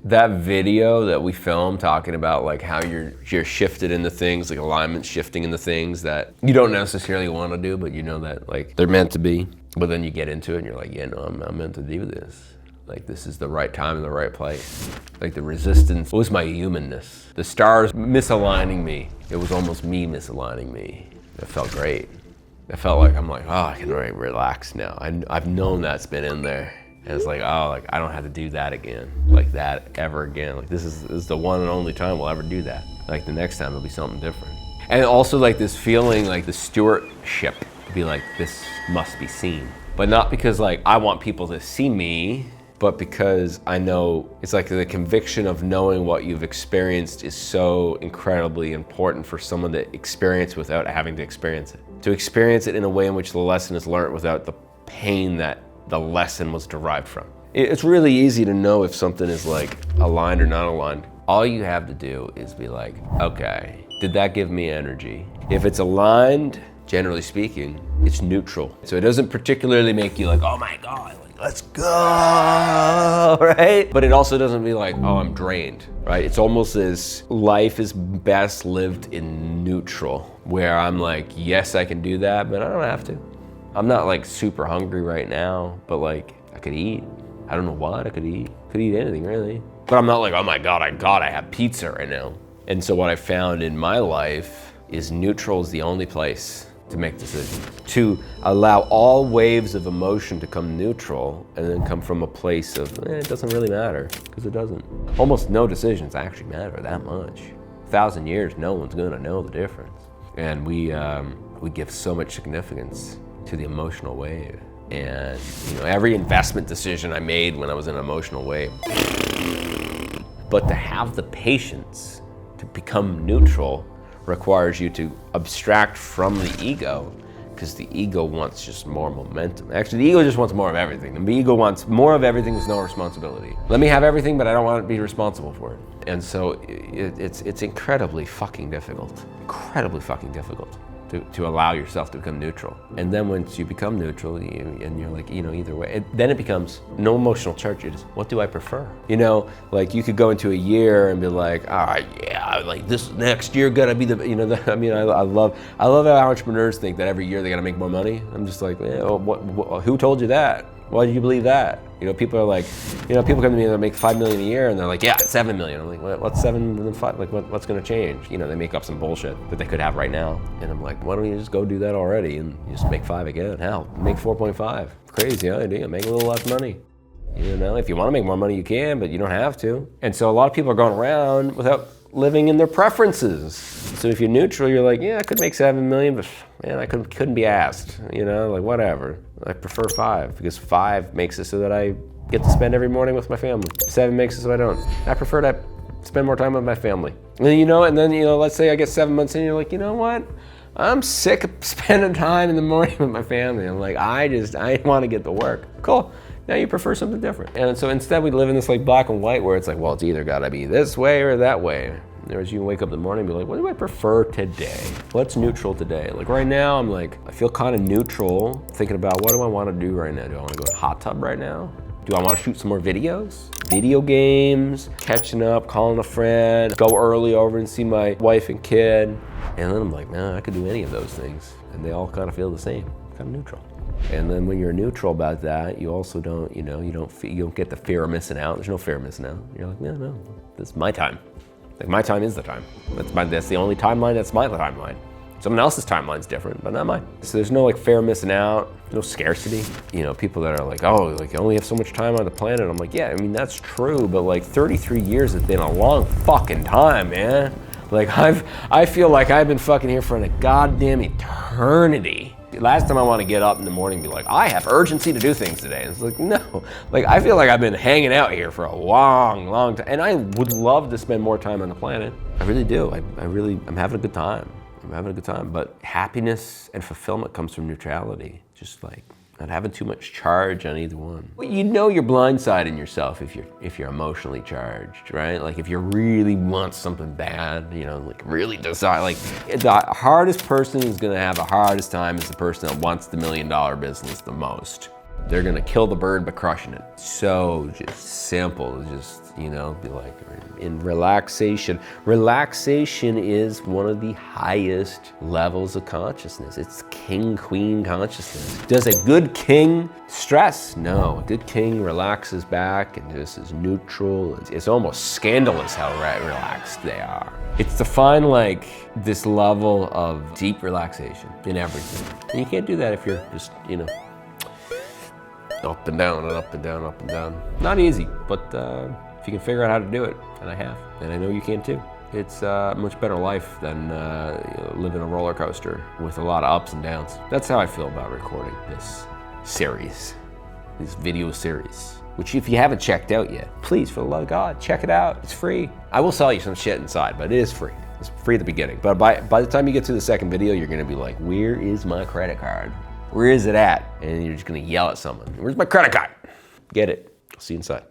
That video that we filmed talking about like how you're shifted into things, like alignment shifting into things that you don't necessarily want to do, but you know that like they're meant to be. But then you get into it and you're like, yeah, no, I'm meant to do this. Like this is the right time and the right place. Like the resistance was my humanness. The stars misaligning me. It was almost me misaligning me. It felt great. It felt like, I'm like, oh, I can really relax now. I've known that's been in there. And it's like, oh, like I don't have to do that again, like that ever again. Like this is the one and only time we'll ever do that. Like the next time it'll be something different. And also like this feeling, like the stewardship, to be like, this must be seen. But not because like I want people to see me, but because I know it's like the conviction of knowing what you've experienced is so incredibly important for someone to experience without having to experience it. To experience it in a way in which the lesson is learned without the pain that the lesson was derived from. It's really easy to know if something is like aligned or not aligned. All you have to do is be like, okay, did that give me energy? If it's aligned, generally speaking, it's neutral. So it doesn't particularly make you like, oh my God, like, let's go, right? But it also doesn't be like, oh, I'm drained, right? It's almost as life is best lived in neutral, where I'm like, yes, I can do that, but I don't have to. I'm not like super hungry right now, but like I could eat. I don't know what I could eat. Could eat anything really. But I'm not like, oh my God, I gotta have pizza right now. And so what I found in my life is neutral is the only place to make decisions. To allow all waves of emotion to come neutral and then come from a place of, it doesn't really matter, because it doesn't. Almost no decisions actually matter that much. 1,000 years, no one's gonna know the difference. And we give so much significance to the emotional wave. And you know, every investment decision I made when I was in an emotional wave. But to have the patience to become neutral requires you to abstract from the ego, because the ego wants just more momentum. Actually, the ego just wants more of everything. The ego wants more of everything with no responsibility. Let me have everything, but I don't want to be responsible for it. And so it's incredibly fucking difficult. Incredibly fucking difficult. To allow yourself to become neutral. And then once you become neutral, and you're like, you know, either way, then it becomes no emotional charge. It is, what do I prefer? You know, like you could go into a year and be like, yeah, like this next year gotta be the, you know, I mean, I love how entrepreneurs think that every year they gotta make more money. I'm just like, yeah, well, who told you that? Why did you believe that? You know, people are like, you know, people come to me and they make $5 million a year and they're like, yeah, 7 million. I'm like, what's 7 and 5? Like, what's gonna change? You know, they make up some bullshit that they could have right now. And I'm like, why don't you just go do that already and you just make 5 again? Hell, make 4.5. Crazy idea, make a little less money. You know, if you wanna make more money, you can, but you don't have to. And so a lot of people are going around without living in their preferences. So if you're neutral, you're like, yeah, I could make 7 million, but man, I couldn't be asked, you know, like whatever. I prefer 5 because 5 makes it so that I get to spend every morning with my family. 7 makes it so I don't. I prefer to spend more time with my family. And then, let's say I get 7 months in, you're like, you know what? I'm sick of spending time in the morning with my family. I'm like, I want to get to work. Cool. Now you prefer something different. And so instead we live in this like black and white where it's like, well, it's either gotta be this way or that way. Whereas you wake up in the morning and be like, what do I prefer today? What's neutral today? Like right now, I'm like, I feel kind of neutral thinking about what do I want to do right now? Do I want to go to a hot tub right now? Do I want to shoot some more videos? Video games, catching up, calling a friend, go early over and see my wife and kid. And then I'm like, man, I could do any of those things. And they all kind of feel the same, kind of neutral. And then when you're neutral about that, you also don't, you don't get the fear of missing out. There's no fear of missing out. You're like, no, this is my time. Like my time is the time. That's the only timeline that's my timeline. Someone else's timeline's different, but not mine. So there's no like fear of missing out, no scarcity. You know, people that are like, oh, like you only have so much time on the planet. I'm like, yeah, I mean, that's true, but like 33 years has been a long fucking time, man. Like I feel like I've been fucking here for a goddamn eternity. Last time I want to get up in the morning and be like, I have urgency to do things today. And it's like, no. Like, I feel like I've been hanging out here for a long, long time. And I would love to spend more time on the planet. I really do. I'm having a good time. I'm having a good time. But happiness and fulfillment comes from neutrality. Just like not having too much charge on either one. Well, you know you're blindsiding yourself if you're emotionally charged, right? Like if you really want something bad, like really desire, like the hardest person who's gonna have the hardest time is the person that wants the $1 million business the most. They're gonna kill the bird by crushing it. So just simple, just, you know, be like, in relaxation. Relaxation is one of the highest levels of consciousness. It's king, queen consciousness. Does a good king stress? No, a good king relaxes back and just is neutral. It's almost scandalous how relaxed they are. It's to find like this level of deep relaxation in everything. And you can't do that if you're just, you know, up and down and up and down, up and down. Not easy, but if you can figure out how to do it, and I have, and I know you can too, it's a much better life than you know, living a roller coaster with a lot of ups and downs. That's how I feel about recording this series, this video series, which if you haven't checked out yet, please, for the love of God, check it out. It's free. I will sell you some shit inside, but it is free. It's free at the beginning. But by the time you get to the second video, you're gonna be like, where is my credit card? Where is it at? And you're just gonna yell at someone, where's my credit card? Get it. I'll see you inside.